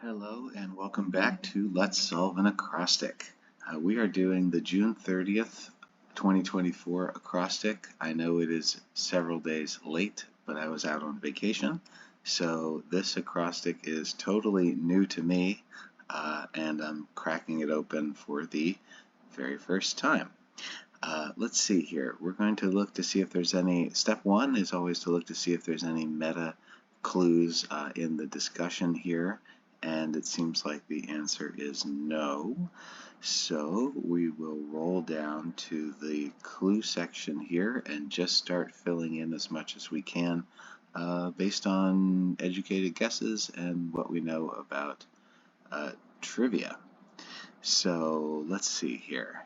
Hello and welcome back to Let's Solve an Acrostic. We are doing the June 30th, 2024 acrostic. I know it is several days late, but I was out on vacation, so this acrostic is totally new to me, and I'm cracking it open for the very first time. Let's see here. We're going to look to see if there's any. Step one is always to look to see if there's any meta clues in the discussion here. And it seems like the answer is no. So we will roll down to the clue section here and just start filling in as much as we can based on educated guesses and what we know about trivia. So let's see here.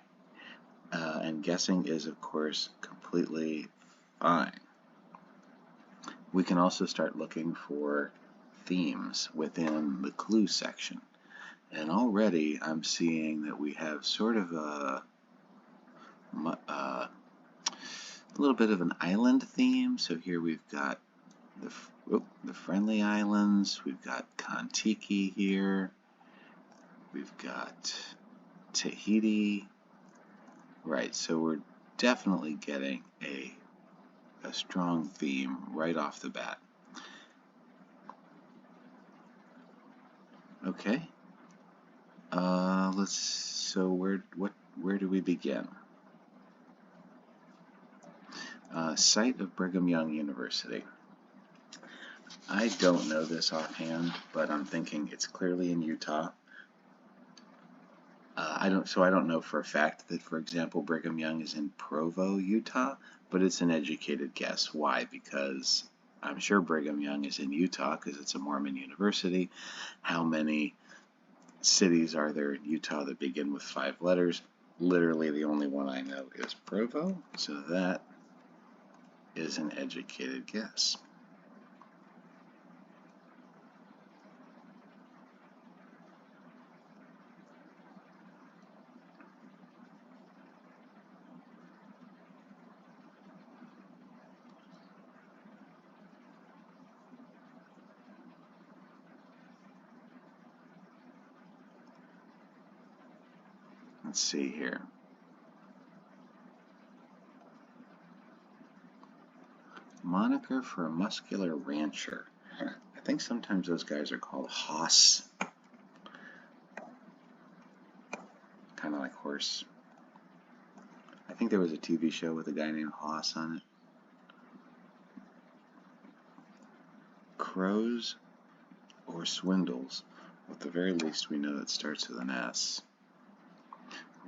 And guessing is, of course, completely fine. We can also start looking for themes within the clue section. And already I'm seeing that we have sort of a little bit of an island theme. So here we've got the friendly islands, we've got Kon-Tiki here, we've got Tahiti. Right, so we're definitely getting a strong theme right off the bat. Okay. So where do we begin? Site of Brigham Young University. I don't know this offhand, but I'm thinking it's clearly in Utah. I don't know for a fact that, for example, Brigham Young is in Provo, Utah, but it's an educated guess. Why? Because I'm sure Brigham Young is in Utah because it's a Mormon university. How many cities are there in Utah that begin with 5 letters? Literally the only one I know is Provo, so that is an educated guess. Let's see here. Moniker for a muscular rancher. I think sometimes those guys are called hoss. Kind of like horse. I think there was a TV show with a guy named Hoss on it. Crows or swindles. At the very least, we know it starts with an S.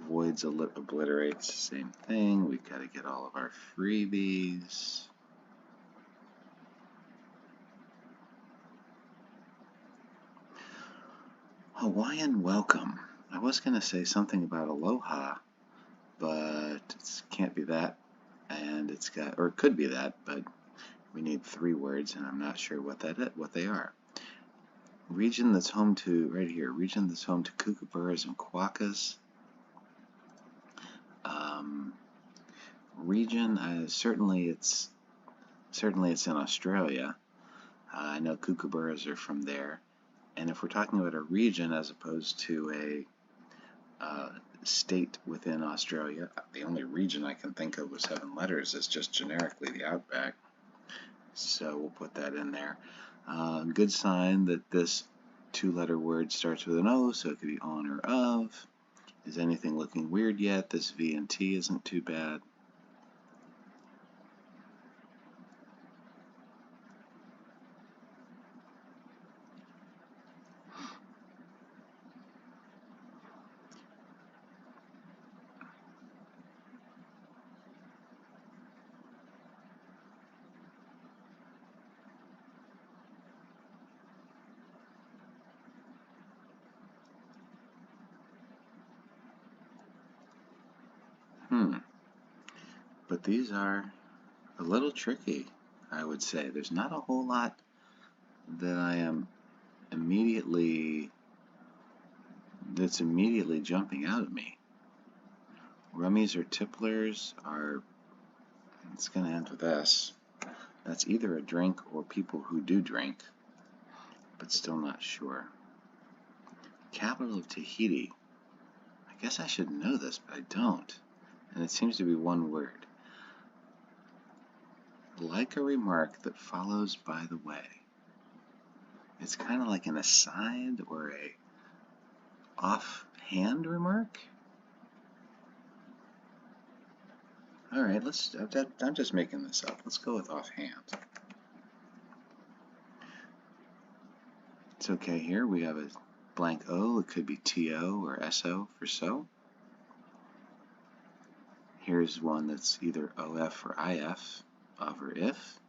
Voids obliterates, same thing. We've got to get all of our freebies. Hawaiian welcome. I was going to say something about aloha, but it can't be that. And it's got, or it could be that, but we need 3 words, and I'm not sure what they are. Region that's home to, right here, region that's home to kookaburras and quokkas. Region, certainly it's in Australia. I know kookaburras are from there. And if we're talking about a region as opposed to a state within Australia, the only region I can think of with 7 letters is just generically the Outback. So we'll put that in there. Good sign that this 2-letter word starts with an O, so it could be on or of. Is anything looking weird yet? This V and T isn't too bad. But these are a little tricky, I would say. There's not a whole lot that I am that's immediately jumping out at me. Rummies or tipplers are, it's going to end with S. That's either a drink or people who do drink, but still not sure. Capital of Tahiti. I guess I should know this, but I don't. And it seems to be one word. Like a remark that follows by the way. It's kind of like an aside or a offhand remark. All right, I'm just making this up. Let's go with offhand. It's okay here. We have a blank O. It could be TO or SO for so. Here's one that's either OF or IF, of or if.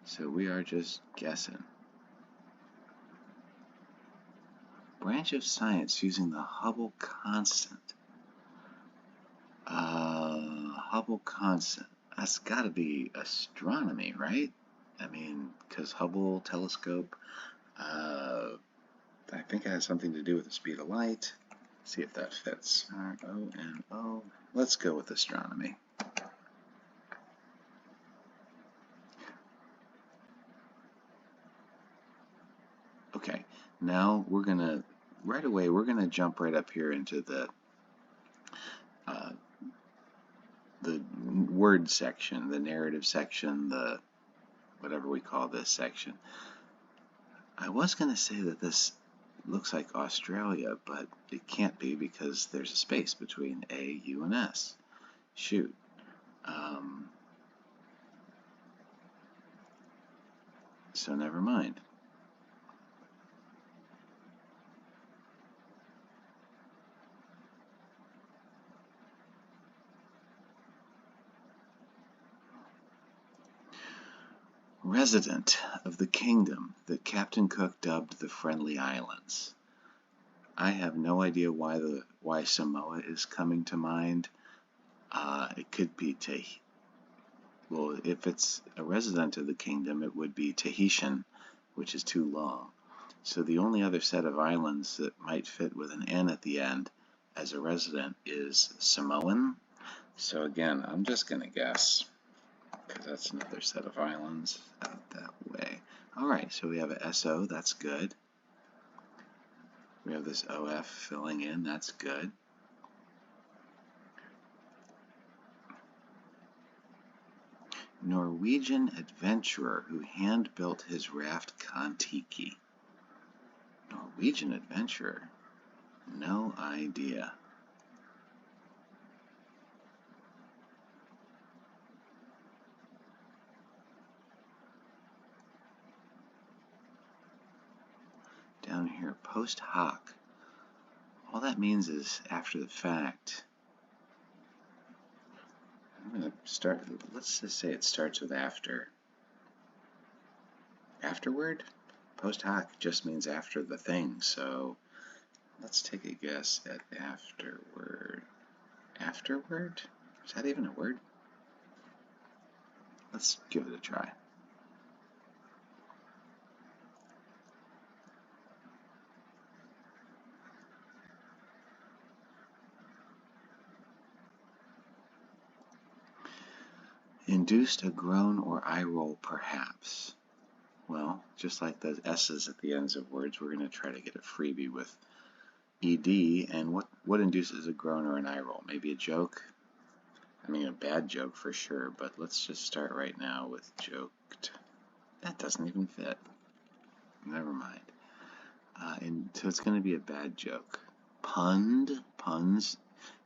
So we are just guessing. Branch of science using the Hubble constant. Hubble constant. That's got to be astronomy, right? I mean, because Hubble telescope, I think it has something to do with the speed of light. See if that fits. R-O-N-O. Let's go with astronomy. Okay, now we're gonna jump right up here into the word section, the narrative section, the whatever we call this section. I was gonna say that this looks like Australia, but it can't be because there's a space between A, U, and S. Shoot. So never mind. Resident of the kingdom that Captain Cook dubbed the Friendly Islands. I have no idea why Samoa is coming to mind. It could be well, if it's a resident of the kingdom, it would be Tahitian, which is too long. So the only other set of islands that might fit with an N at the end as a resident is Samoan. So again, I'm just going to guess, because that's another set of islands out that way. Alright, so we have a SO, that's good. We have this OF filling in, that's good. Norwegian adventurer who hand-built his raft Kon-Tiki. Norwegian adventurer? No idea. Down here, post hoc. All that means is after the fact. I'm going to start, let's just say it starts with after. Afterward? Post hoc just means after the thing, so let's take a guess at afterward. Afterward? Is that even a word? Let's give it a try. Induced a groan or eye roll, perhaps. Well, just like the S's at the ends of words, we're going to try to get a freebie with ED. And what induces a groan or an eye roll? Maybe a joke? I mean, a bad joke for sure, but let's just start right now with joked. That doesn't even fit. Never mind. And so it's going to be a bad joke. Puns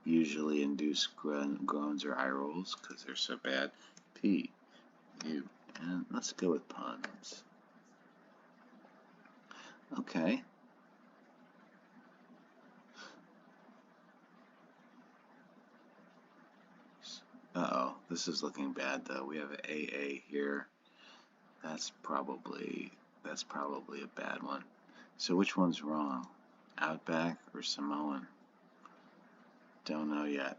usually induce groans or eye rolls because they're so bad. P, U, and let's go with puns. Okay. Uh-oh, this is looking bad though. We have an AA here. That's probably a bad one. So which one's wrong? Outback or Samoan? Don't know yet.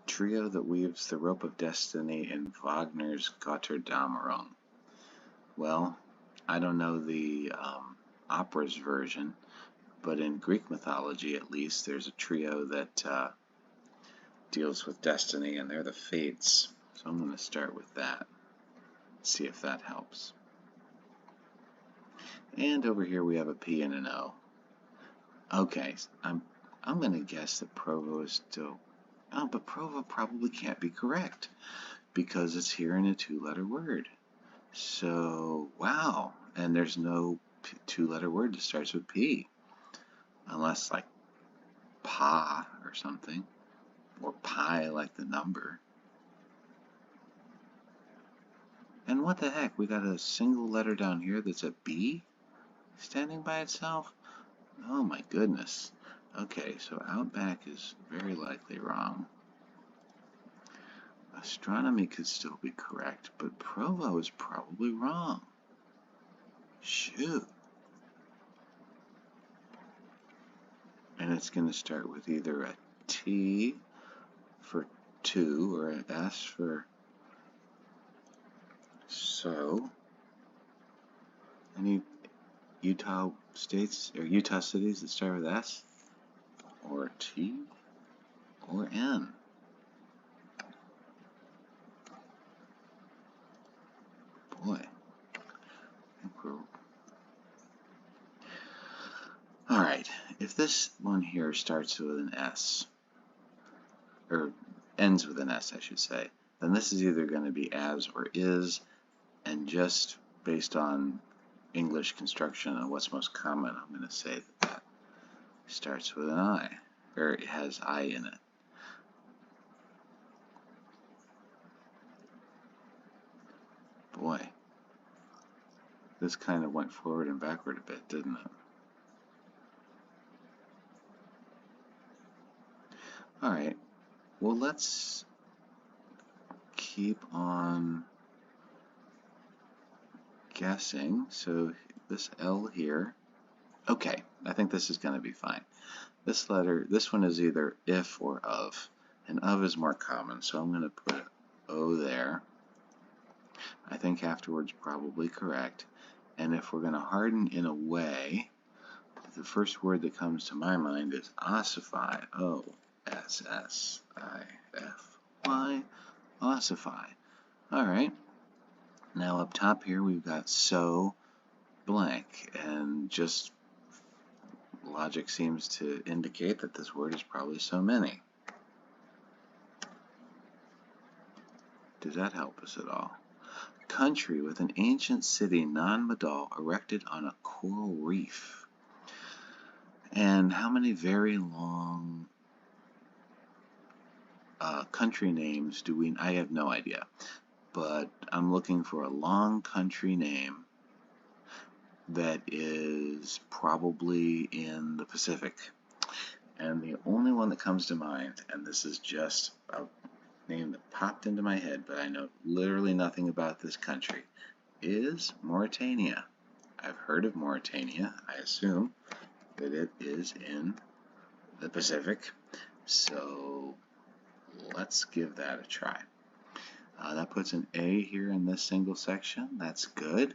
Trio that weaves the rope of destiny in Wagner's Götterdämmerung. Well, I don't know the opera's version, but in Greek mythology at least, there's a trio that deals with destiny, and they're the Fates. So I'm going to start with that. See if that helps. And over here we have a P and an O. Okay, I'm going to guess that Provo is still... Oh, but Provo probably can't be correct because it's here in a two-letter word. So, wow. And there's no two-letter word that starts with P. Unless like pa or something. Or pi like the number. And what the heck? We got a single letter down here that's a B standing by itself? Oh my goodness. Okay, so Outback is very likely wrong. Astronomy could still be correct, but Provo is probably wrong. Shoot. And it's going to start with either a T for two or an S for so. Any Utah states or Utah cities that start with S or T or N? Boy. Alright, if this one here starts with an S, or ends with an S, I should say, then this is either going to be as or is, and just based on English construction and what's most common, I'm going to say that that starts with an I, or it has I in it. Boy, this kind of went forward and backward a bit, didn't it? Alright, well let's keep on guessing. So this L here, okay, I think this is going to be fine. This letter, this one is either if or of, and of is more common, so I'm going to put O there. I think afterwards probably correct. And if we're going to harden in a way, the first word that comes to my mind is ossify. O-S-S-I-F-Y. Ossify. Alright. Now up top here we've got so blank, and just logic seems to indicate that this word is probably so many. Does that help us at all? Country with an ancient city, non-modal, erected on a coral reef. And how many very long country names do we... I have no idea. But I'm looking for a long country name that is probably in the Pacific. And the only one that comes to mind, and this is just a name that popped into my head, but I know literally nothing about this country, is Mauritania. I've heard of Mauritania. I assume that it is in the Pacific. So let's give that a try. That puts an A here in this single section. That's good.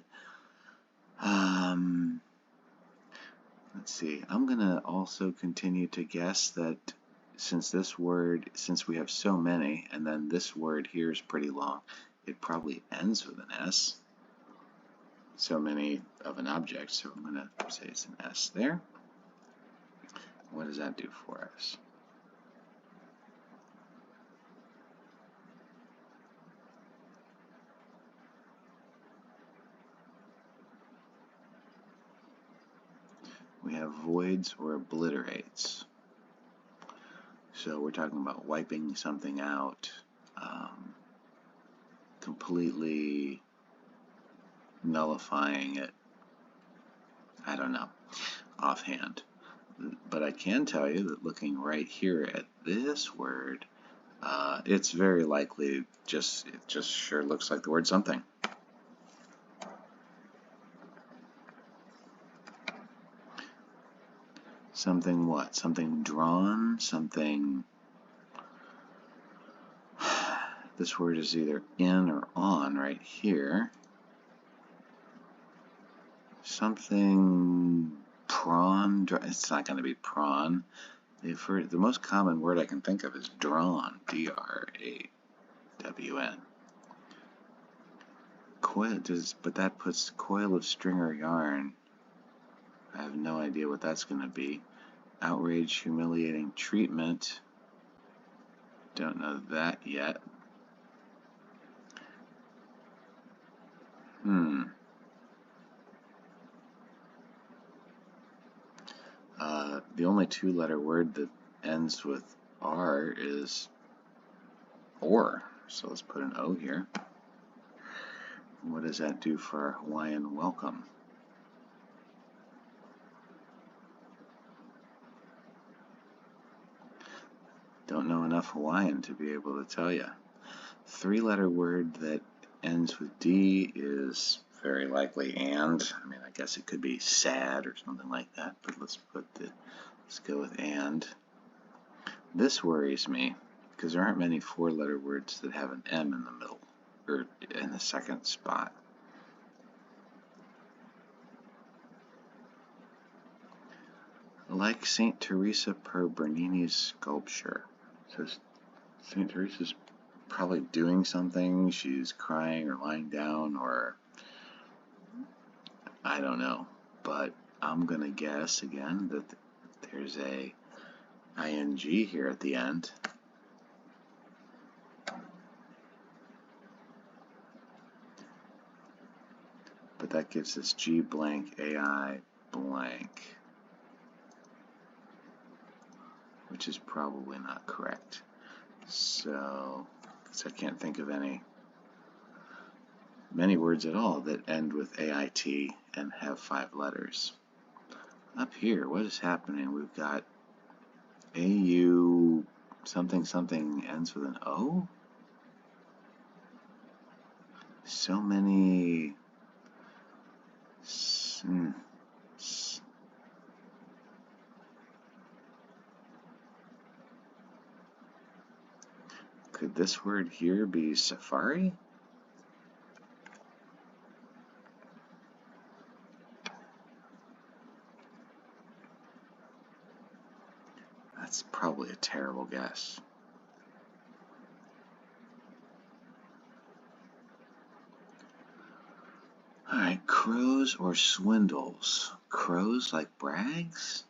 Let's see. I'm going to also continue to guess that since we have so many, and then this word here is pretty long, it probably ends with an S. So many of an object, so I'm going to say it's an S there. What does that do for us? We have voids or obliterates. So we're talking about wiping something out, completely nullifying it. I don't know, offhand. But I can tell you that looking right here at this word, it's very likely it just sure looks like the word something. Something what? Something drawn? Something... This word is either in or on right here. Something prawn. It's not going to be prawn. The most common word I can think of is drawn. D-R-A-W-N. Coil does, but that puts coil of string or yarn. I have no idea what that's going to be. Outrage, humiliating treatment. Don't know that yet. The only two-letter word that ends with R is or. So let's put an O here. What does that do for our Hawaiian welcome? Don't know enough Hawaiian to be able to tell you. Three-letter word that ends with D is very likely and. I mean, I guess it could be sad or something like that, but let's go with and. This worries me because there aren't many four-letter words that have an M in the middle or in the second spot. Like St. Teresa per Bernini's sculpture. So St. Teresa's probably doing something. She's crying or lying down or I don't know. But I'm going to guess again that there's a ing here at the end. But that gives us G blank AI blank, which is probably not correct. So, I can't think of many words at all that end with AIT and have 5 letters. Up here, what is happening? We've got AU something something ends with an O? So many. Could this word here be safari? That's probably a terrible guess. Alright, crows or swindles? Crows like brags?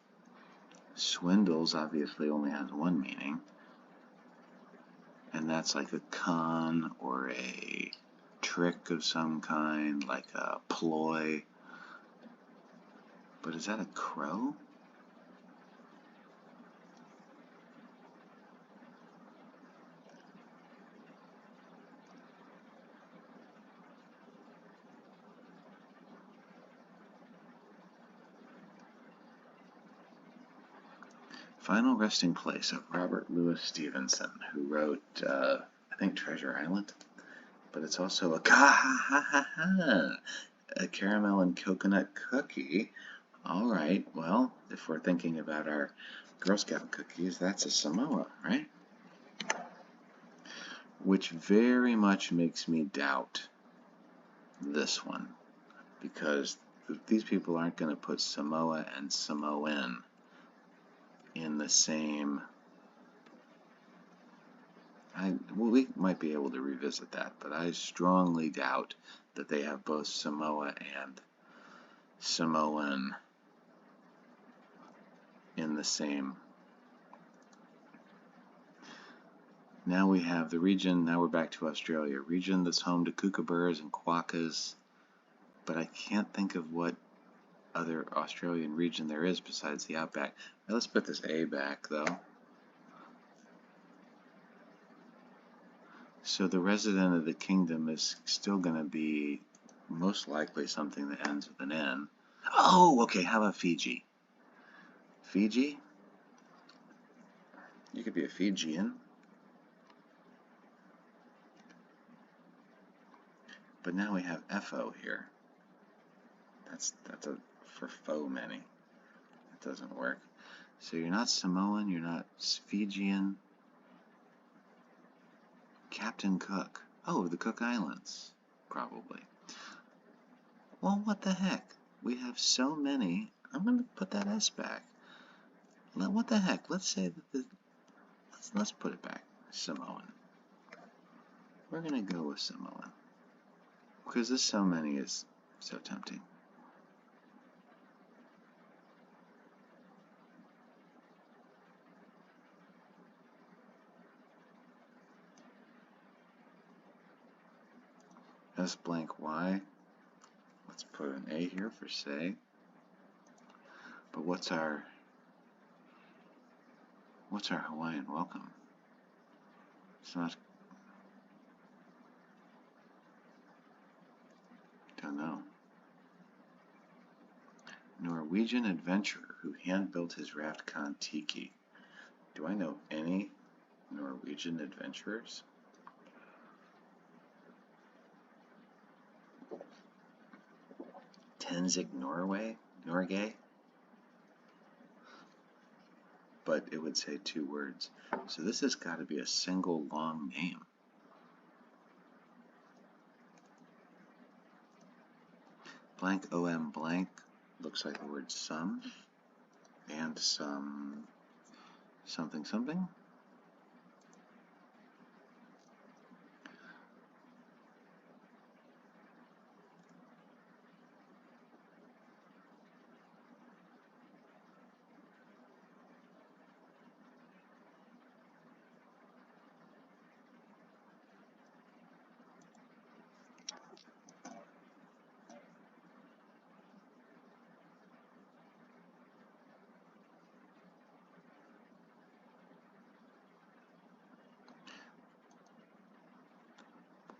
Swindles obviously only has one meaning. And that's like a con or a trick of some kind, like a ploy. But is that a crow? Final Resting Place of Robert Louis Stevenson, who wrote, I think, Treasure Island. But it's also a caramel and coconut cookie. All right, well, if we're thinking about our Girl Scout cookies, that's a Samoa, right? Which very much makes me doubt this one, because these people aren't going to put Samoa and Samoan in the same. We might be able to revisit that, but I strongly doubt that they have both Samoa and Samoan in the same. Now we have the region, now we're back to Australia, region that's home to kookaburras and quokkas, but I can't think of what other Australian region there is besides the outback. Now let's put this A back though. So the resident of the kingdom is still going to be most likely something that ends with an N. Oh, okay, how about Fiji? Fiji? You could be a Fijian. But now we have FO here. That's a for faux many. It doesn't work. So you're not Samoan, you're not Fijian. Captain Cook. Oh, the Cook Islands, probably. Well, what the heck? We have so many. I'm going to put that S back. What the heck? Let's say that let's put it back. Samoan. We're going to go with Samoan. Because this so many is so tempting. S blank Y. Let's put an A here for say. But what's our Hawaiian welcome? It's not. Don't know. Norwegian adventurer who hand-built his raft Kon-Tiki. Do I know any Norwegian adventurers? Tenzing Norway? But it would say 2 words. So this has got to be a single long name. Blank OM blank looks like the word some and some something something.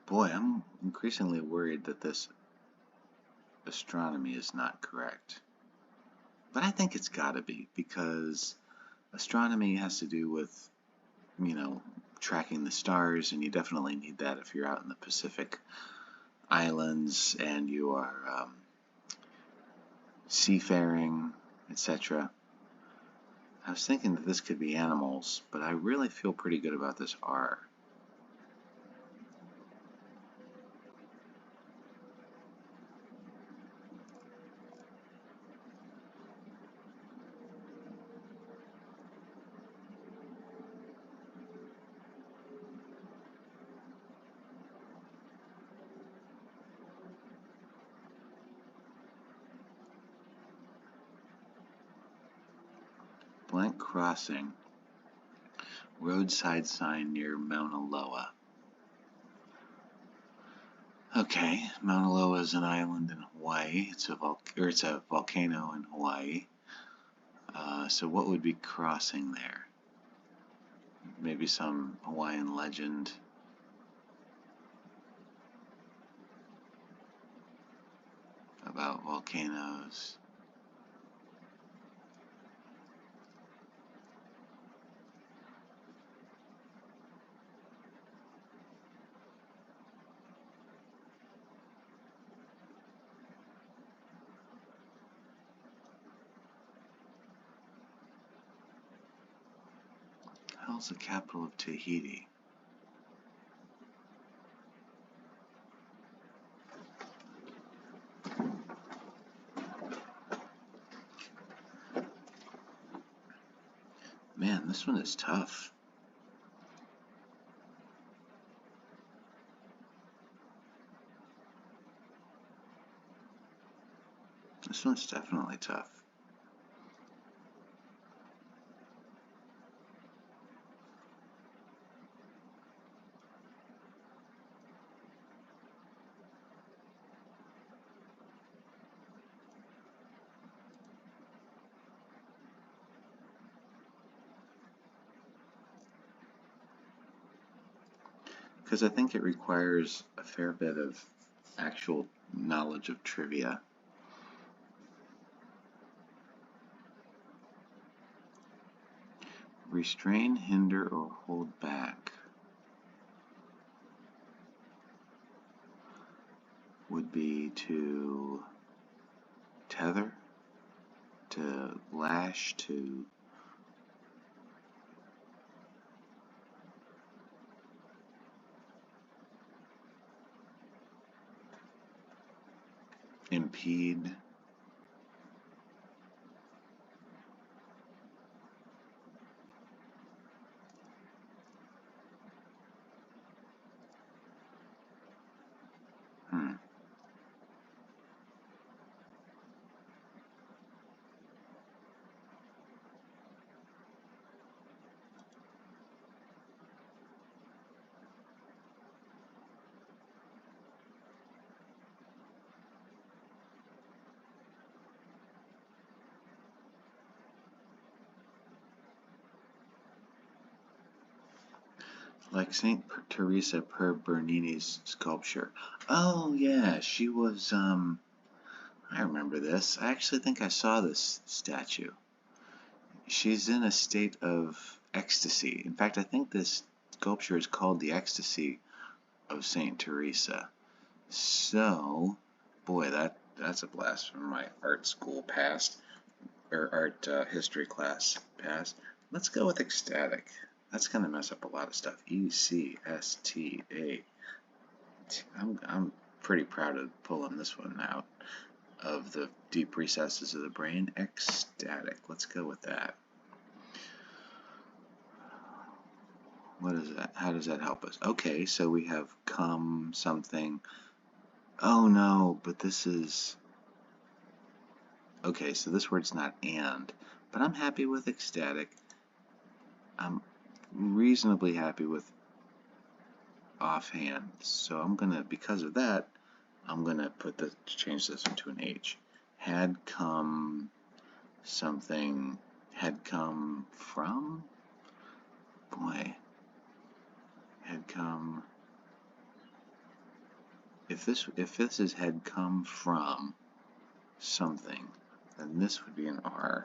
Boy, I'm increasingly worried that this astronomy is not correct. But I think it's got to be, because astronomy has to do with, tracking the stars, and you definitely need that if you're out in the Pacific Islands and you are seafaring, etc. I was thinking that this could be animals, but I really feel pretty good about this R. Blank crossing. Roadside sign near Mauna Loa. Okay, Mauna Loa is an island in Hawaii. It's a volcano in Hawaii. So what would be crossing there? Maybe some Hawaiian legend. About volcanoes. How's the capital of Tahiti? Man, this one is tough. This one's definitely tough. Because I think it requires a fair bit of actual knowledge of trivia. Restrain, hinder, or hold back would be to tether, to lash, to impede. Like Saint Teresa per Bernini's sculpture. Oh yeah, she was, I remember this. I actually think I saw this statue. She's in a state of ecstasy. In fact, I think this sculpture is called the Ecstasy of Saint Teresa. So, boy, that's a blast from my art school past, or art history class past. Let's go with ecstatic. That's going to mess up a lot of stuff. E-C-S-T-A. I'm pretty proud of pulling this one out of the deep recesses of the brain. Ecstatic. Let's go with that. What is that? How does that help us? Okay, so we have come something. Oh no, but this is... Okay, so this word's not and, but I'm happy with ecstatic. I'm reasonably happy with offhand, so I'm gonna, because of that, I'm gonna change this into an H. Had come something, had come from? Boy, had come, if this is had come from something, then this would be an R.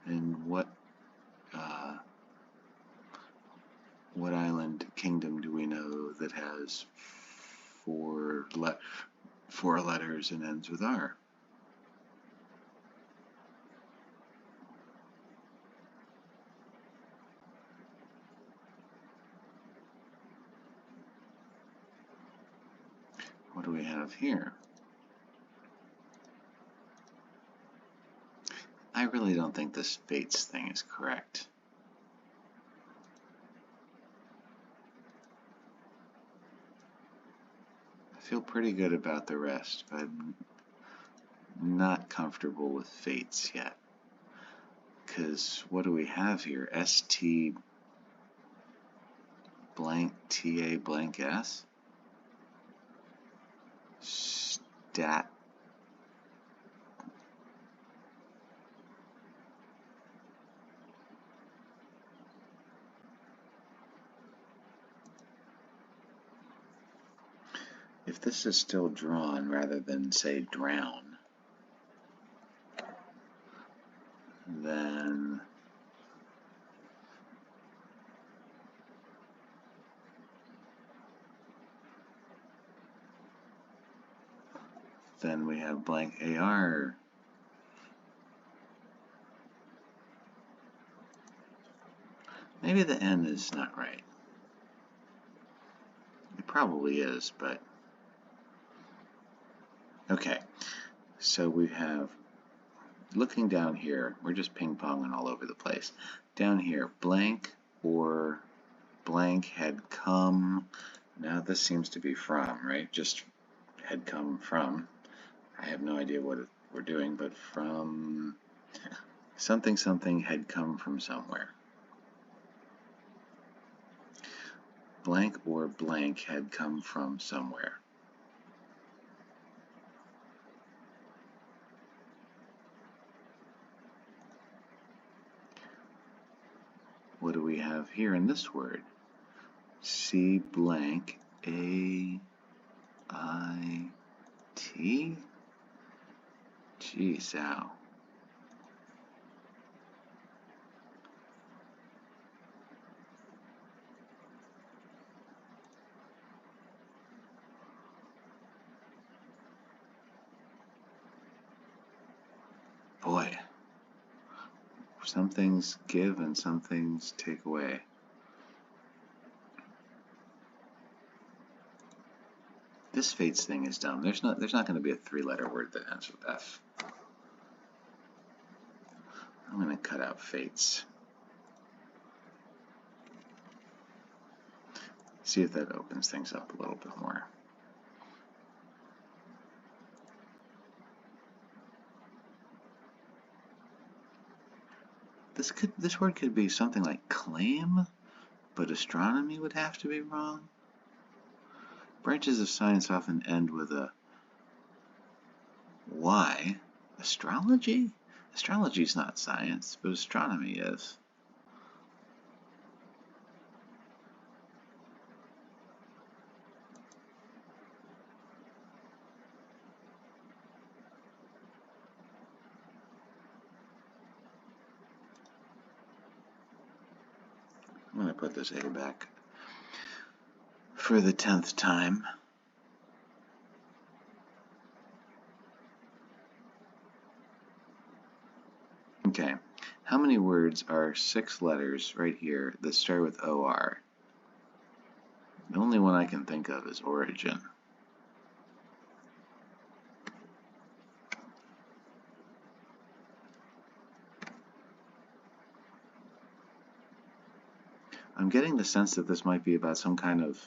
And what island kingdom do we know that has four letters and ends with R? What do we have here? I really don't think this Fates thing is correct. I feel pretty good about the rest, but I'm not comfortable with Fates yet. Because what do we have here? ST blank TA blank S? Stat. If this is still drawn rather than, say, drown, then we have blank AR. Maybe the N is not right. It probably is, but okay. So we have, looking down here, we're just ping-ponging all over the place. Down here, blank or blank had come. Now this seems to be from, right? Just had come from. I have no idea what we're doing, but from something something had come from somewhere. Blank or blank had come from somewhere. What do we have here in this word? C blank A I T? Geez, ow. Boy, some things give and some things take away. This Fates thing is dumb. There's not going to be a three-letter word that ends with F. I'm going to cut out Fates. See if that opens things up a little bit more. This word could be something like claim, but astronomy would have to be wrong. Branches of science often end with a Y. Astrology? Astrology is not science, but astronomy is. I'm going to put this A back for the 10th time. Okay, how many words are 6 letters right here that start with OR? The only one I can think of is origin. I'm getting the sense that this might be about some kind of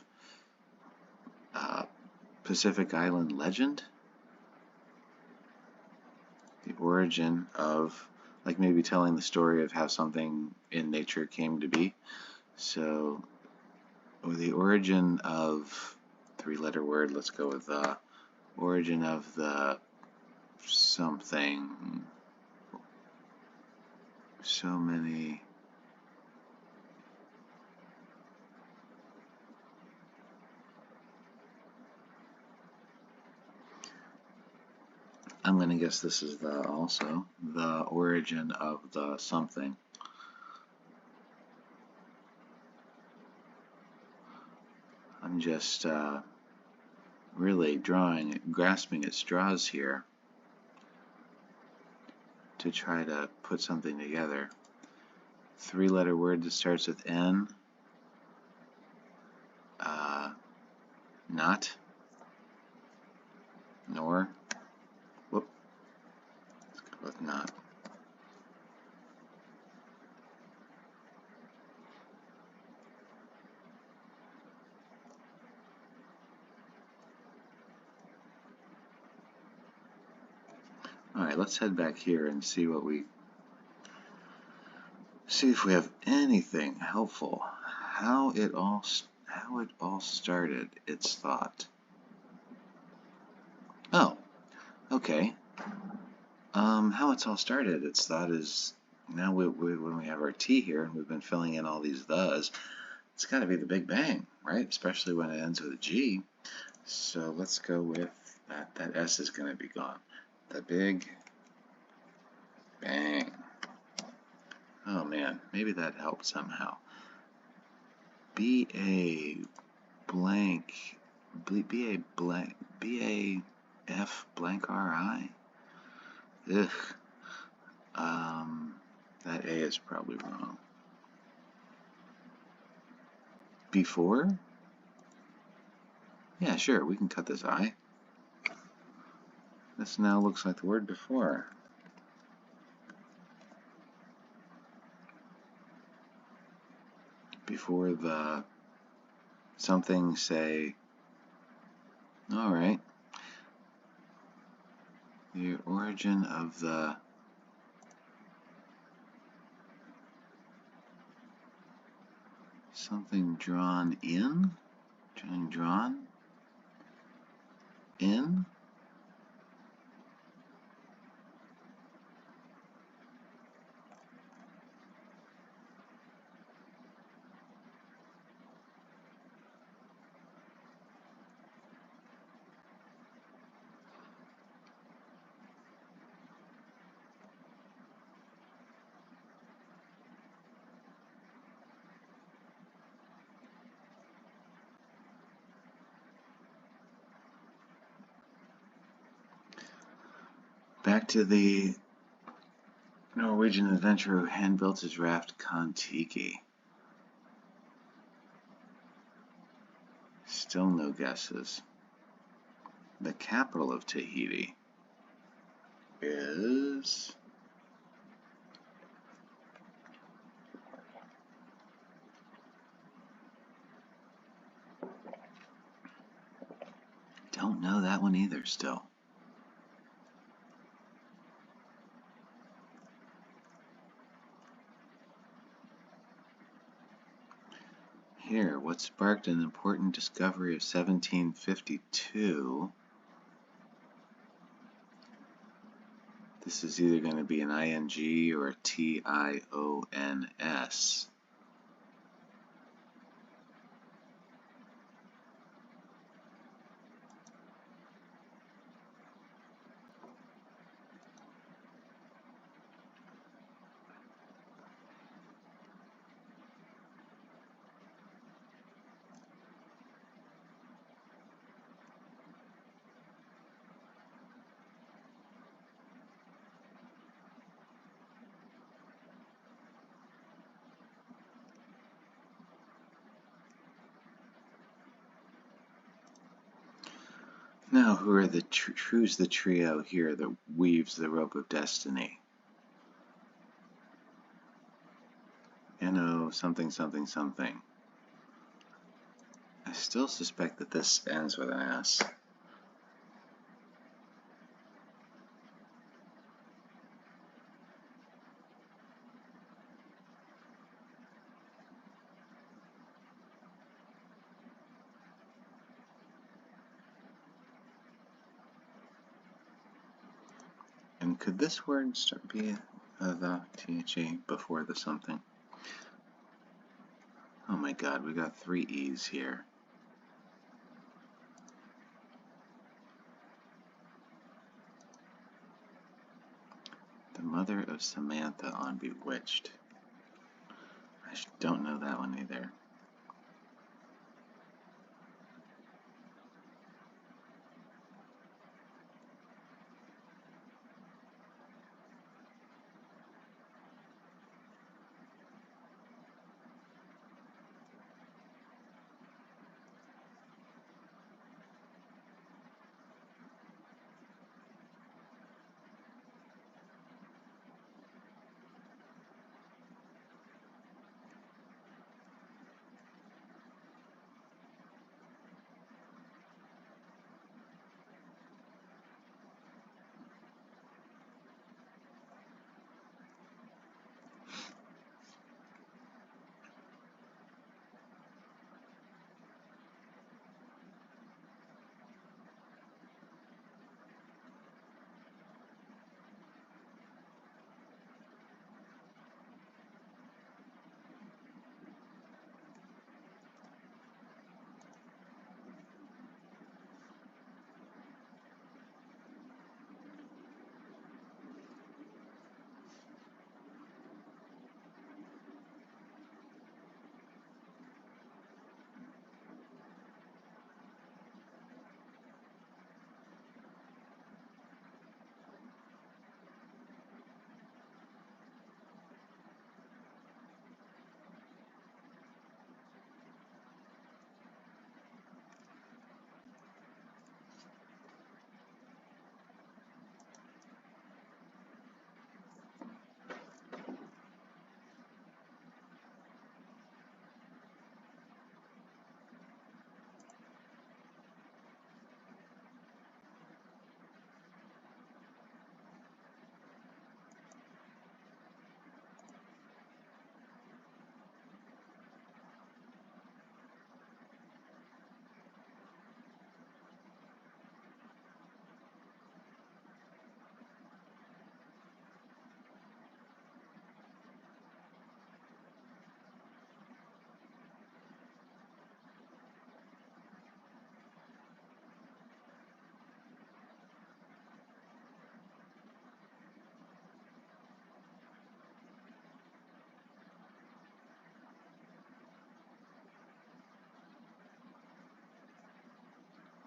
Pacific Island legend. The origin of, like maybe telling the story of how something in nature came to be. So, or the origin of, 3-letter word, let's go with the origin of the something. So many. I'm going to guess this is also the origin of the something. I'm just really grasping at straws here to try to put something together. 3-letter word that starts with N. Not. Nor. Whoop. Let's go with not. Alright, let's head back here and see if we have anything helpful. How it all started, its thought. Oh, okay. How it's all started, its thought is, now when we have our T here and we've been filling in all these thes, it's got to be the Big Bang, right? Especially when it ends with a G. So let's go with that. That S is going to be gone. The Big Bang. Oh man, maybe that helped somehow. B-A blank, B-A blank, B-A-F blank R-I? Ugh. That A is probably wrong. Before? Yeah, sure, we can cut this I. This now looks like the word before. Before the something, say, alright. The origin of the something drawn in? Drawn in? Back to the Norwegian adventurer who hand-built his raft Kon-Tiki. Still no guesses. The capital of Tahiti is... Don't know that one either still. Here, what sparked an important discovery of 1752 This is either going to be an ing or a tions. Now, who's the trio here that weaves the rope of destiny? Something, something, something. I still suspect that this ends with an S. And could this word be the THE before the something? Oh my god, we got 3 E's here. The mother of Samantha on Bewitched. I don't know that one either.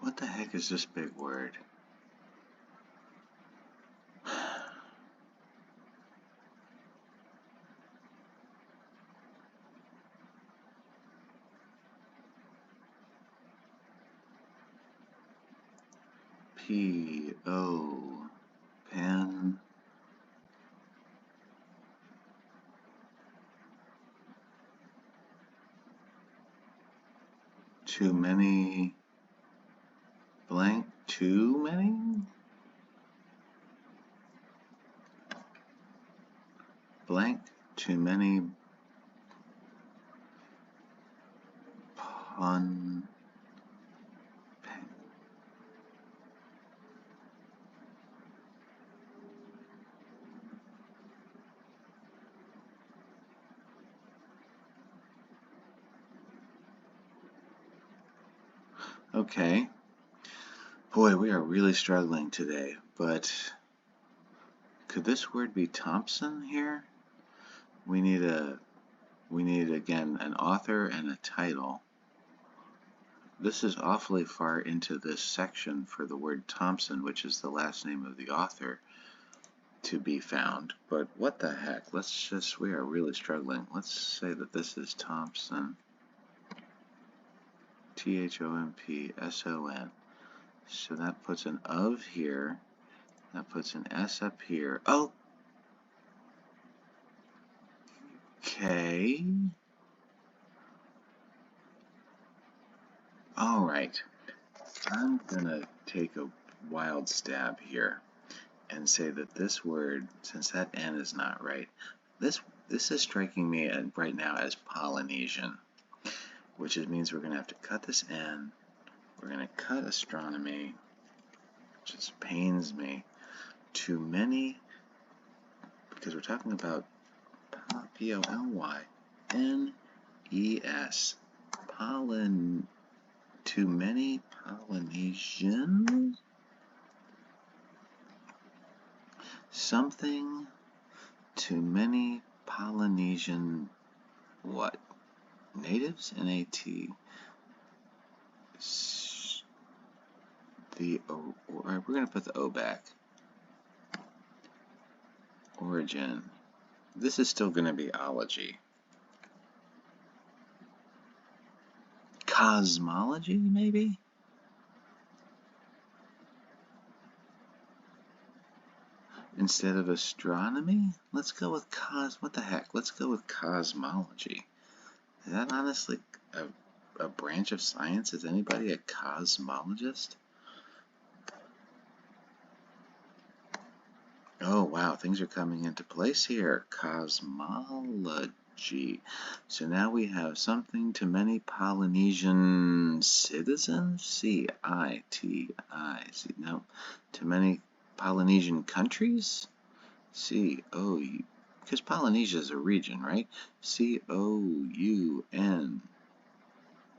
What the heck is this big word? P-O, pen. Too many, blank, too many? Blank, too many, pun, pen. Okay. Boy, we are really struggling today, but could this word be Thompson here? We need again an author and a title. This is awfully far into this section for the word Thompson, which is the last name of the author, to be found. But what the heck? We are really struggling. Let's say that this is Thompson. Thompson. So that puts an of here. That puts an S up here. Oh! Okay. Alright. I'm gonna take a wild stab here and say that this word, since that N is not right, this is striking me right now as Polynesian, which means we're going to have to cut this N. We're going to cut astronomy, which just pains me. Too many, because we're talking about P-O-L-Y-N-E-S, too many Polynesians? Something, too many Polynesian, what? Natives? N-A-T. The O, we're going to put the O back. Origin. This is still going to be ology. Cosmology, maybe? Instead of astronomy? Let's go with what the heck? Let's go with cosmology. Is that honestly a branch of science? Is anybody a cosmologist? Oh wow, things are coming into place here. Cosmology. So now we have something to many Polynesian citizens? C-I-T-I-C. No. To many Polynesian countries? C-O-U. Because Polynesia is a region, right? C-O-U-N.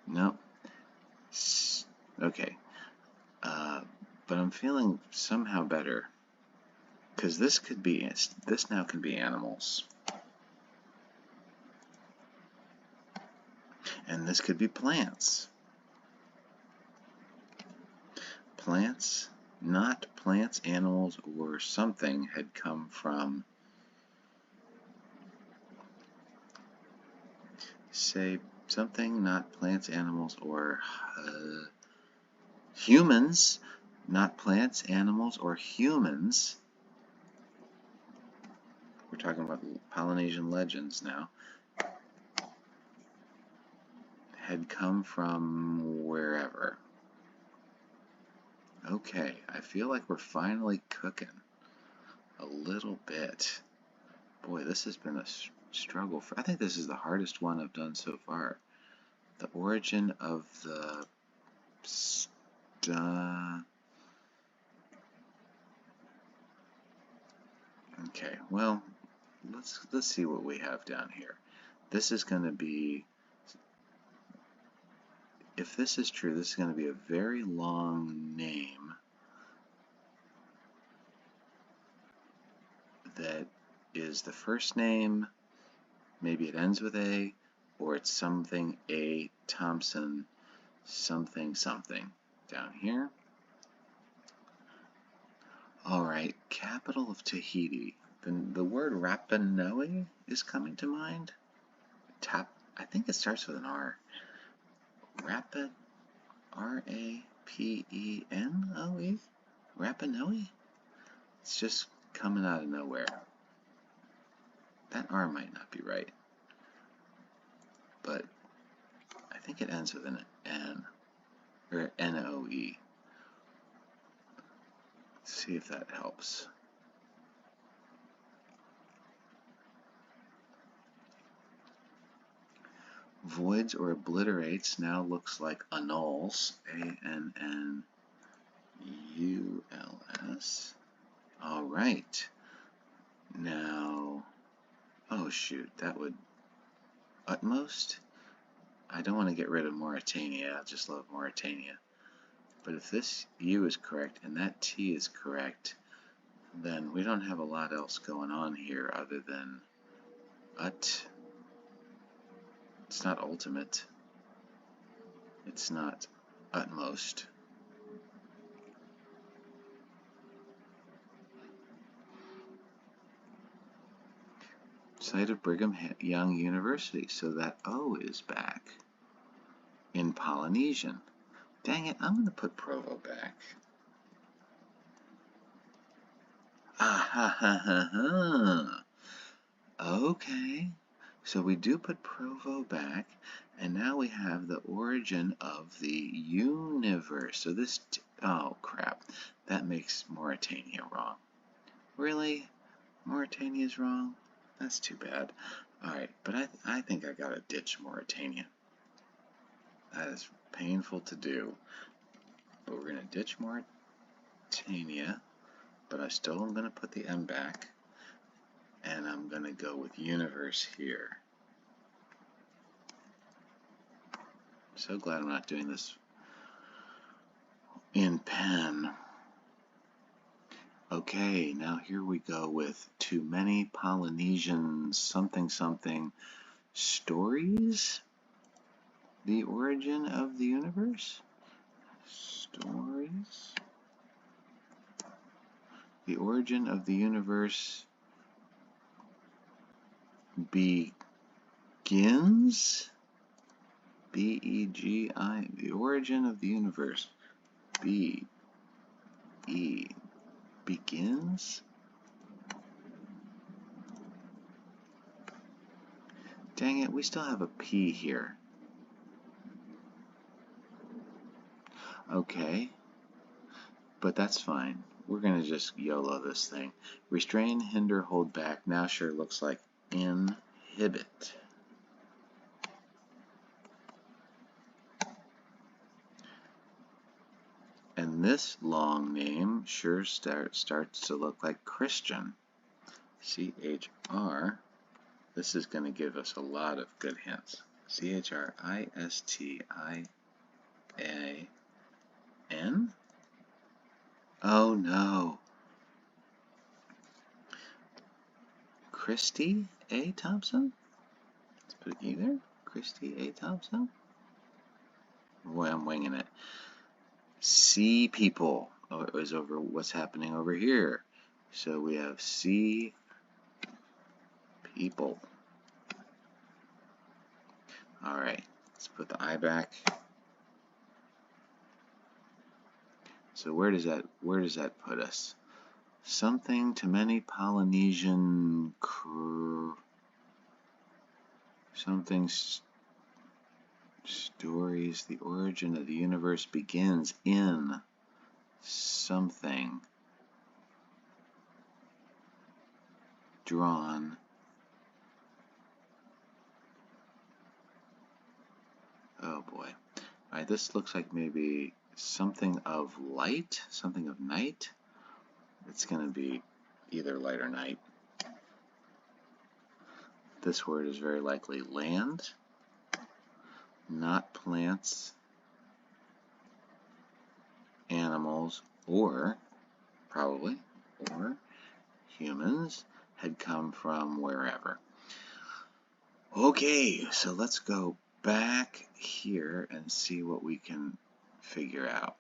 No. Okay. But I'm feeling somehow better. Because this now can be animals. And this could be plants. Plants, not plants, animals, or something had come from, say, something, not plants, animals, or humans, not plants, animals, or humans. We're talking about Polynesian legends now. Had come from wherever. Okay, I feel like we're finally cooking a little bit. Boy, this has been a struggle. I think this is the hardest one I've done so far. The origin of the Okay, well, let's see what we have down here. This is going to be, if this is true, this is going to be a very long name that is the first name, maybe it ends with A, or it's something A Thompson, something something down here. Alright, capital of Tahiti. The word Rapa Nui is coming to mind. I think it starts with an R. Rapa, R-A-P-E-N-O-E? Rapa Nui? It's just coming out of nowhere. That R might not be right. But I think it ends with an N, or N-O-E. Let's see if that helps. Voids or obliterates now looks like annuls. A-N-N-U-L-S. Alright. Now, oh shoot, that would, utmost? I don't want to get rid of Mauritania, I just love Mauritania. But if this U is correct and that T is correct, then we don't have a lot else going on here other than ut. It's not ultimate. It's not utmost. Site of Brigham Young University. So that O is back in Polynesian. Dang it, I'm going to put Provo back. Ah ha ha ha ha. Okay. So we do put Provo back, and now we have the origin of the universe. So this, oh crap, that makes Mauritania wrong. Really? Mauritania's wrong? That's too bad. Alright, but I think I gotta ditch Mauritania. That is painful to do. But we're gonna ditch Mauritania, but I still am gonna put the M back. And I'm going to go with universe here. So glad I'm not doing this in pen. Okay, now here we go with too many Polynesian something something stories. The origin of the universe. Stories. The origin of the universe begins. B-E-G-I. The origin of the universe. B-E. Begins? Dang it, we still have a P here. Okay. But that's fine. We're going to just YOLO this thing. Restrain, hinder, hold back. Now sure looks like inhibit. And this long name sure starts to look like Christian. C-H-R. This is going to give us a lot of good hints. C-H-R-I-S-T-I-A-N? Oh no. Christy A. Thompson? Let's put it either. Christy A. Thompson? Boy, I'm winging it. Sea people. Oh, it was over what's happening over here. So we have sea people. Alright, let's put the I back. So where does that put us? Something to many Polynesian stories. The origin of the universe begins in something drawn oh boy. Alright, this looks like maybe something of light, something of night. It's going to be either light or night. This word is very likely land, not plants, animals, or probably, or humans had come from wherever. Okay, so let's go back here and see what we can figure out.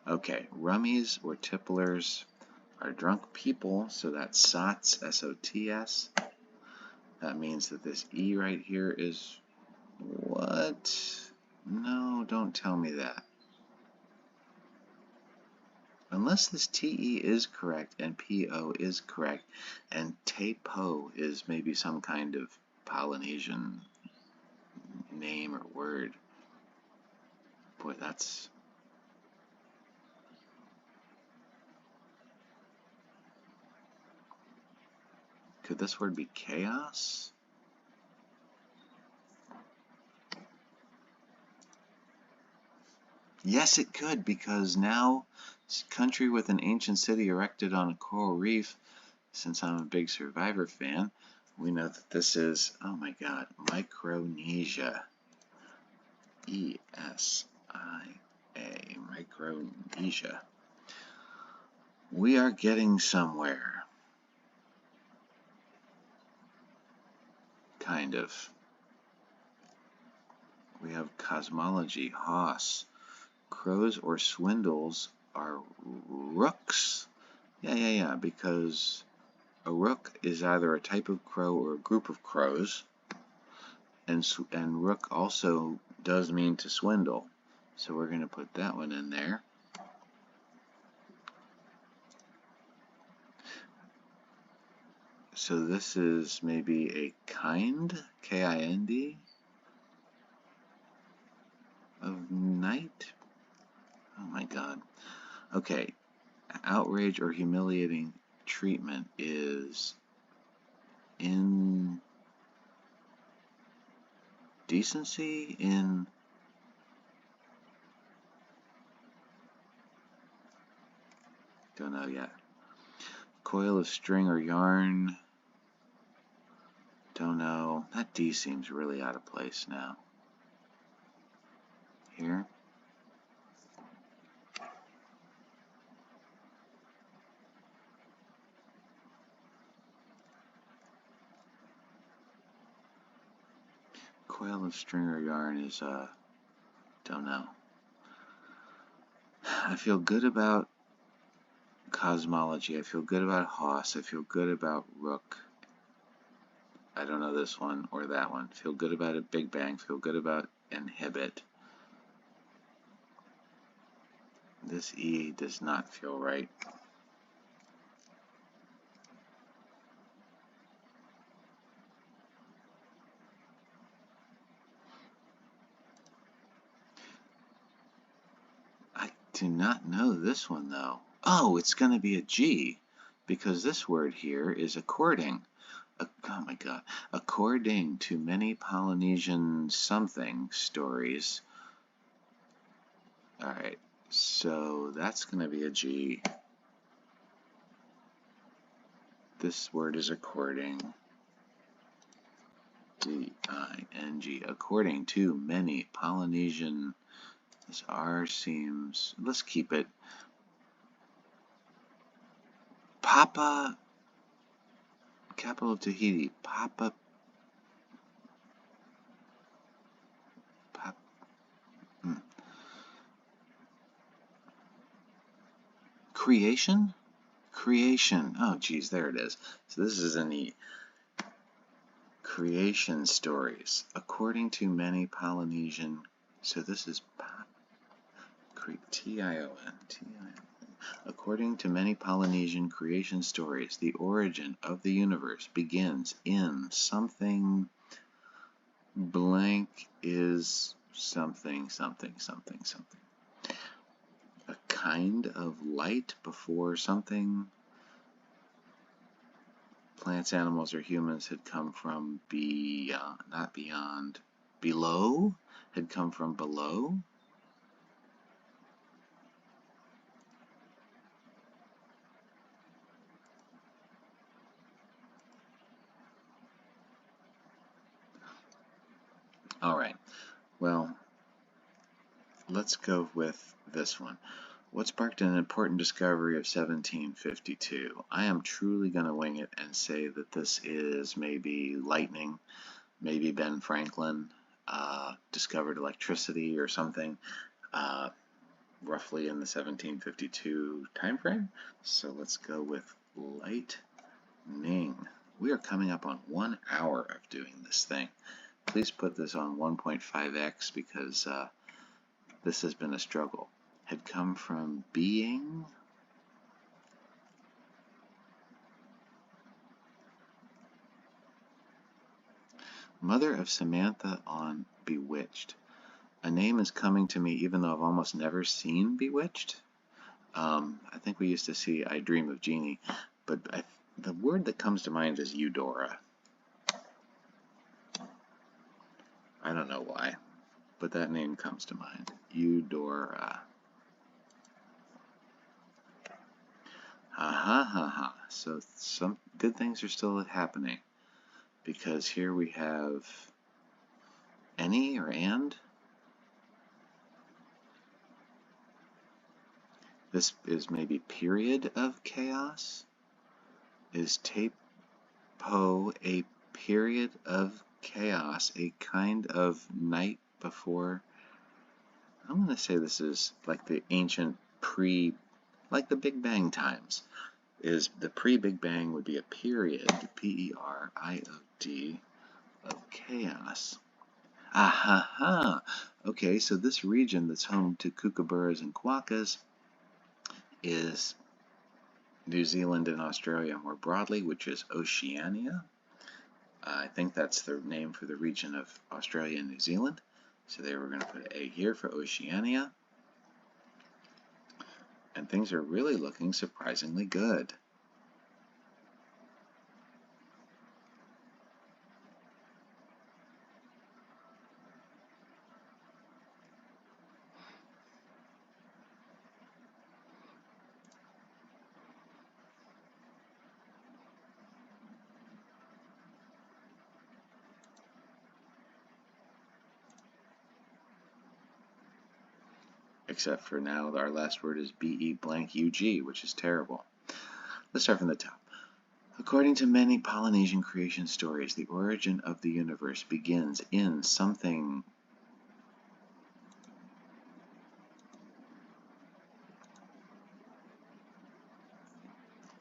Okay, rummies or tipplers are drunk people, so that's sots, S-O-T-S. That means that this E right here is what? No, don't tell me that. Unless this T-E is correct and P-O is correct, and Te-Po is maybe some kind of Polynesian name or word. Boy, that's... Could this word be chaos? Yes, it could, because now, country with an ancient city erected on a coral reef, since I'm a big Survivor fan, we know that this is, oh my god, Micronesia. E-S-I-A, Micronesia. We are getting somewhere. Kind of. We have cosmology, Haas. Crows or swindles are rooks. Yeah, because a rook is either a type of crow or a group of crows, and rook also does mean to swindle. So we're going to put that one in there. So this is maybe a kind, K-I-N-D, of night. Oh my God. Okay, outrage or humiliating treatment is indecency, don't know yet. Coil of string or yarn, don't know. That D seems really out of place now. Here. Coil of string or yarn is, don't know. I feel good about cosmology. I feel good about Haas. I feel good about rook. I don't know this one or that one. Feel good about it, Big Bang. Feel good about inhibit. This E does not feel right. I do not know this one though. Oh, it's going to be a G because this word here is according. Oh my God. According to many Polynesian something stories. Alright, so that's going to be a G. This word is according. D-I-N-G. According to many Polynesian. This R seems. Let's keep it. Papa. Capital of Tahiti. Papa. Creation? Creation. Oh, geez, there it is. So this is an E. Creation stories. According to many Polynesian. So this is T-I-O-N. According to many Polynesian creation stories, the origin of the universe begins in something blank is something. A kind of light before something. Plants, animals, or humans had come from beyond, not beyond, below, had come from below. All right, well, let's go with this one. What sparked an important discovery of 1752? I am truly going to wing it and say that this is maybe lightning, maybe Ben Franklin discovered electricity or something, roughly in the 1752 time frame. So let's go with lightning. We are coming up on 1 hour of doing this thing. Please put this on 1.5x because this has been a struggle. Had come from being. Mother of Samantha on Bewitched. A name is coming to me even though I've almost never seen Bewitched. I think we used to see I Dream of Jeannie, but the word that comes to mind is Eudora. I don't know why, but that name comes to mind. Eudora. Ha. So some good things are still happening because here we have any or and. This is maybe period of chaos. Is tapo a period of chaos, a kind of night before? I'm going to say this is like the ancient like the Big Bang times. Is the pre-Big Bang would be a period, period, of chaos. Ahaha! Okay, so this region that's home to kookaburras and quokkas is New Zealand and Australia more broadly, which is Oceania. I think that's the name for the region of Australia and New Zealand. So there we're going to put an A here for Oceania. And things are really looking surprisingly good. Except for now, our last word is BE blank UG, which is terrible. Let's start from the top. According to many Polynesian creation stories, the origin of the universe begins in something.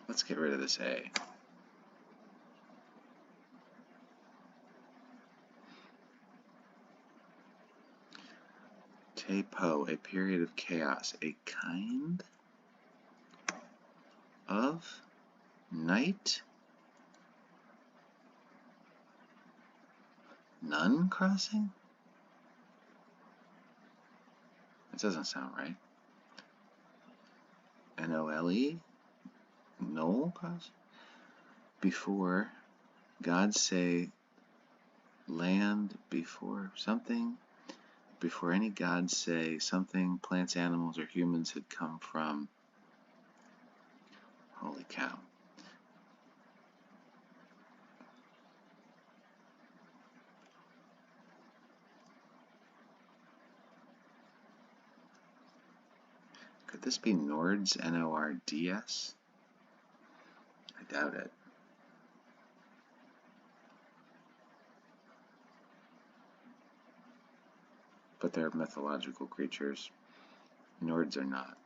Let's get rid of this A. Tapo, a period of chaos, a kind of night. Nun crossing? It doesn't sound right. N-O-L-E? Knoll crossing? Before God say land, before something, before any gods say something, plants, animals, or humans had come from. Holy cow. Could this be Nords, N-O-R-D-S? I doubt it. But they're mythological creatures. Nords are not.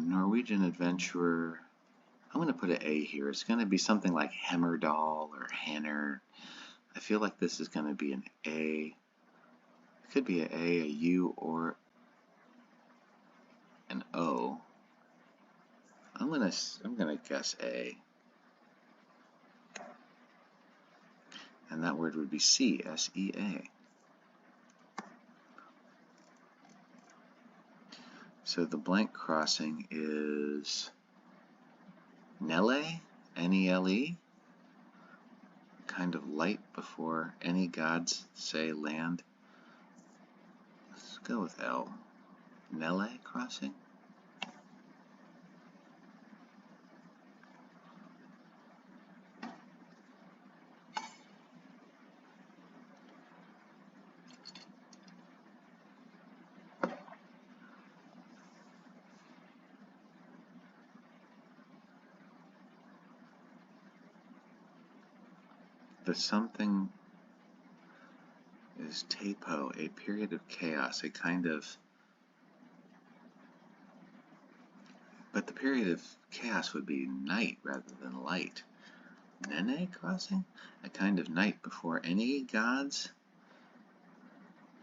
Norwegian adventurer. I'm going to put an A here. It's going to be something like Hemmerdal or Hanner. I feel like this is going to be an A. It could be an A, a U, or an O. I'm gonna guess A. And that word would be C, S-E-A. So the blank crossing is Nele, N-E-L-E, kind of light before any gods say land. Let's go with L. Nele crossing. The something is tapo, a period of chaos, a kind of. But the period of chaos would be night rather than light. Nene crossing? A kind of night before any gods?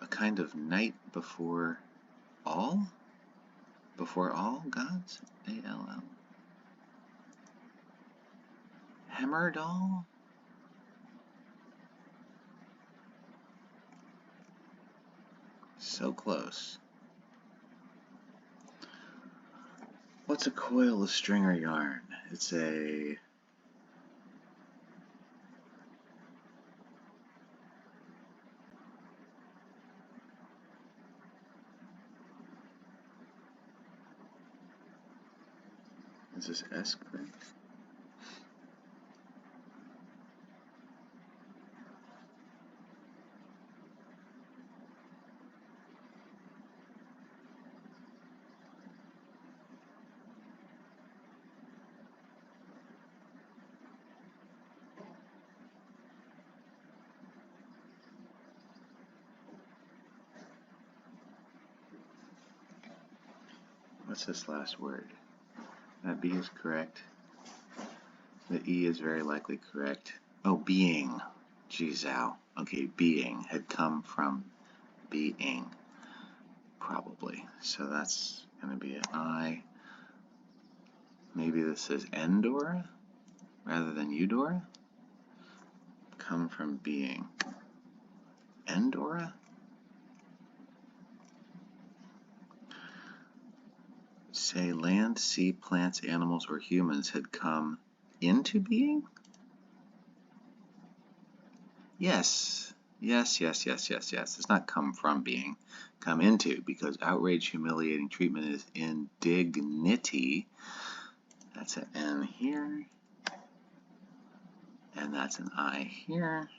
A kind of night before all? Before all gods? A-L-L. Hemmerdal? So close. What's a coil of string or yarn? It's a Is this S correct? What's this last word? That B is correct. The E is very likely correct. Oh, being. Geez, ow. Okay, being had come from being, probably. So that's going to be an I. Maybe this is Endora rather than Eudora. Come from being. Endora? Say land, sea, plants, animals, or humans had come into being? Yes. Yes. It's not come from being. Come into, because outrage, humiliating treatment is indignity. That's an N here. And that's an I here.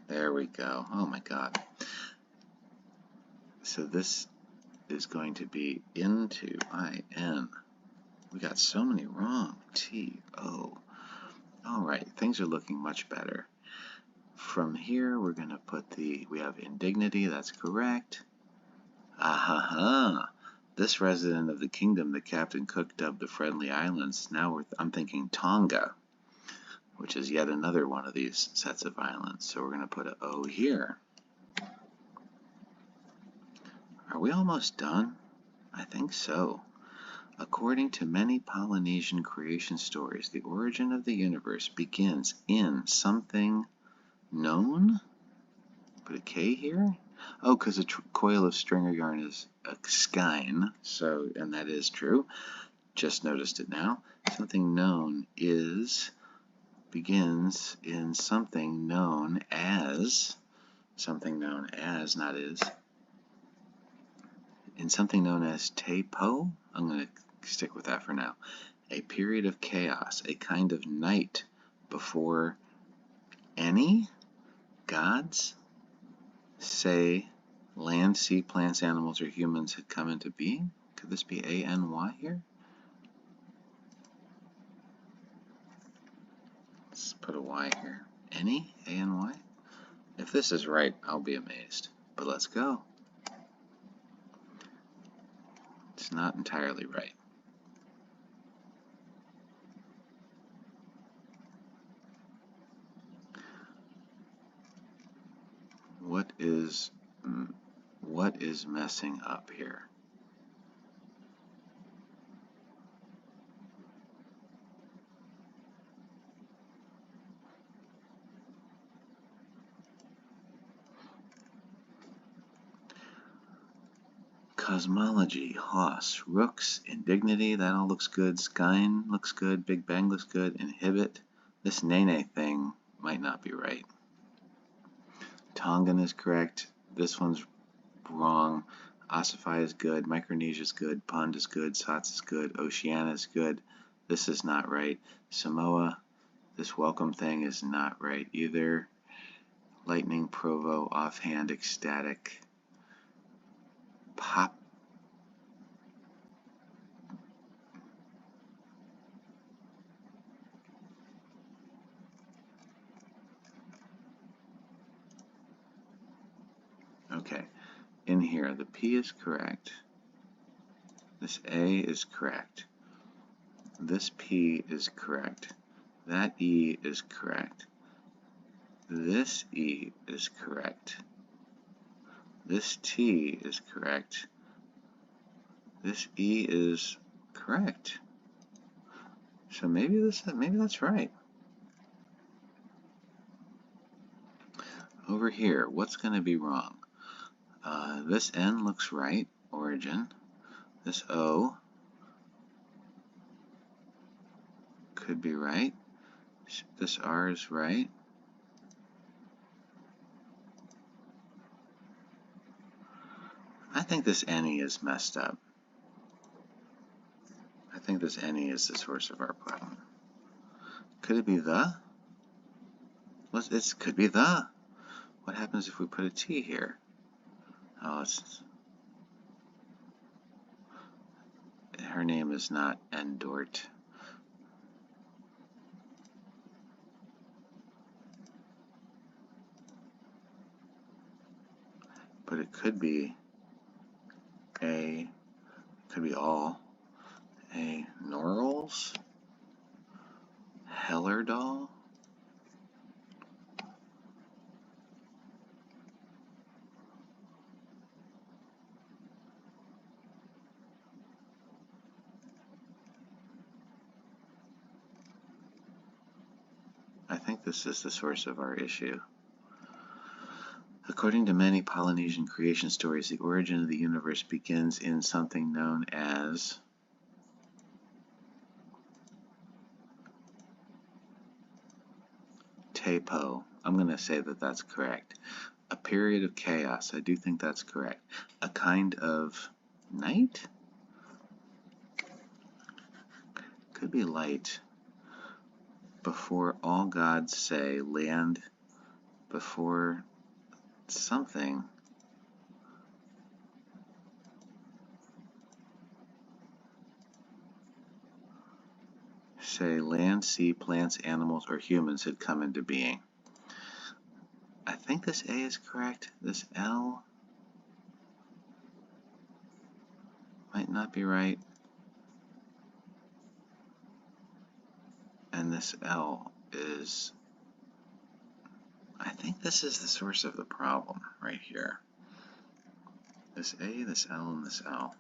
There we go. Oh my God. So this is going to be into, I-N. We got so many wrong. T-O. All right, things are looking much better. From here, we're going to put we have indignity, that's correct. Aha! This resident of the kingdom the Captain Cook dubbed the Friendly Islands. Now I'm thinking Tonga, which is yet another one of these sets of islands. So we're going to put an O here. Are we almost done? I think so. According to many Polynesian creation stories, the origin of the universe begins in something known? Put a K here? Oh, because a coil of stringer yarn is a skein, so, and that is true. Just noticed it now. Something known begins in something known as, not is, in something known as Tepo. I'm going to stick with that for now. A period of chaos, a kind of night before any gods, say, land, sea, plants, animals, or humans had come into being. Could this be A-N-Y here? Let's put a Y here. Any? A-N-Y? If this is right, I'll be amazed. But let's go. It's not entirely right. What is messing up here? Cosmology, Hoss, Rooks, Indignity, that all looks good. Skein looks good. Big Bang looks good. Inhibit. This Nene thing might not be right. Tongan is correct. This one's wrong. Ossify is good. Micronesia is good. Pund is good. Sots is good. Oceania is good. This is not right. Samoa, this welcome thing is not right either. Lightning, Provo, offhand, ecstatic. Pop. Okay, in here, the P is correct. This A is correct. This P is correct. That E is correct. This E is correct. This T is correct. This E is correct. So maybe that's right. Over here, what's going to be wrong? This N looks right, origin. This O could be right. This R is right. I think this NE is messed up. I think this any is the source of our problem. Could it be the? Well, it could be the. What happens if we put a T here? Oh, her name is not Endort. But it could be all. A Norrels? Hellerdahl? I think this is the source of our issue. According to many Polynesian creation stories, the origin of the universe begins in something known as Tepo. I'm going to say that that's correct. A period of chaos. I do think that's correct. A kind of night? Could be light. Before all gods say land, before something. Say land, sea, plants, animals, or humans had come into being. I think this A is correct. This L might not be right. And this L is, I think this is the source of the problem right here. This A, this L, and this L.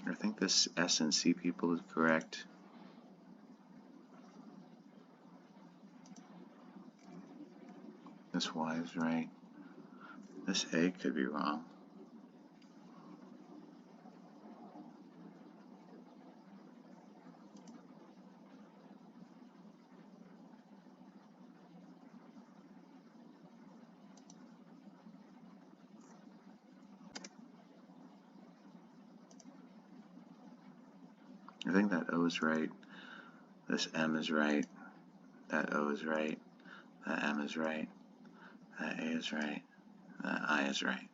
I think this S and C people is correct. This Y is right. This A could be wrong. I think that O is right. This M is right. That O is right. That M is right. That A is right. That I is right.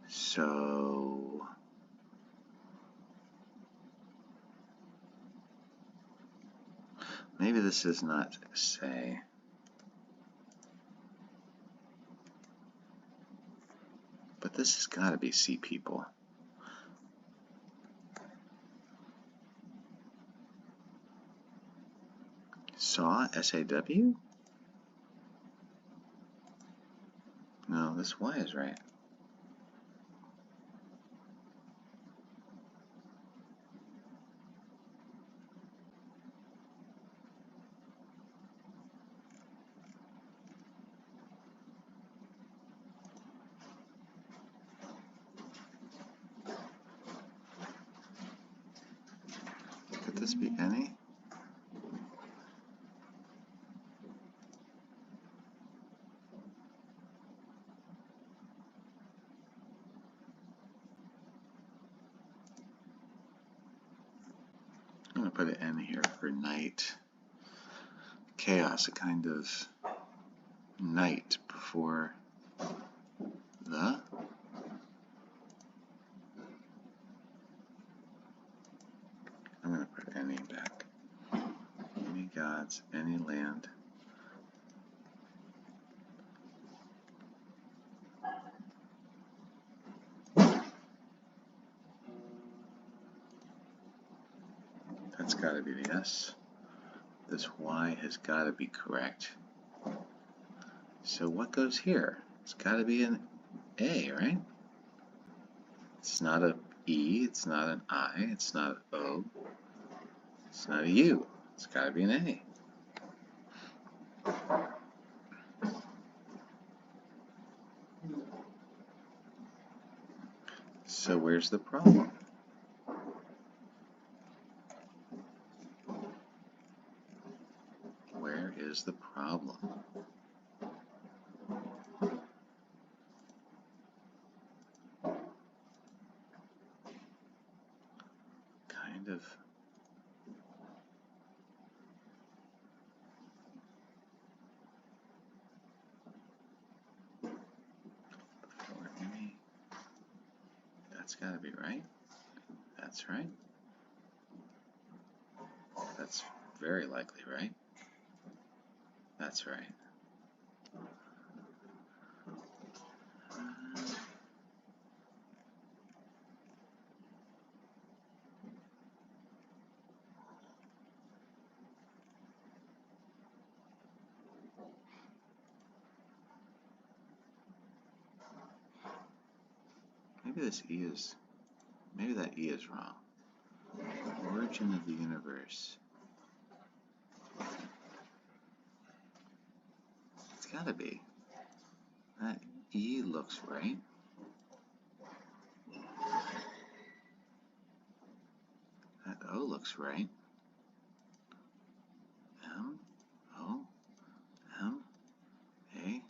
So maybe this is not say. But this has got to be C people. Saw, S-A-W? No, this Y is right. Could this be any? I'm going to put an N here for night. Chaos, a kind of night before the. I'm going to put any back. Any gods, any land. That's got to be the S. This Y has got to be correct. So what goes here? It's got to be an A, right? It's not a E, it's not an I, it's not an O, it's not a U. It's got to be an A. So where's the problem? kind of before any. That's got to be right. That's right. That's very likely right. That's right. Maybe maybe that E is wrong. Origin of the universe. It's gotta be. That E looks right. That O looks right. M, O, M, A,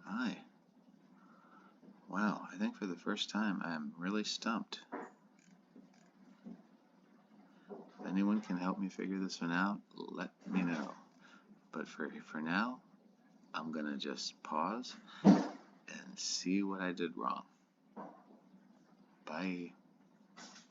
I. Wow, I think for the first time I'm really stumped. If anyone can help me figure this one out, let me know. But for now, I'm gonna just pause and see what I did wrong. Bye.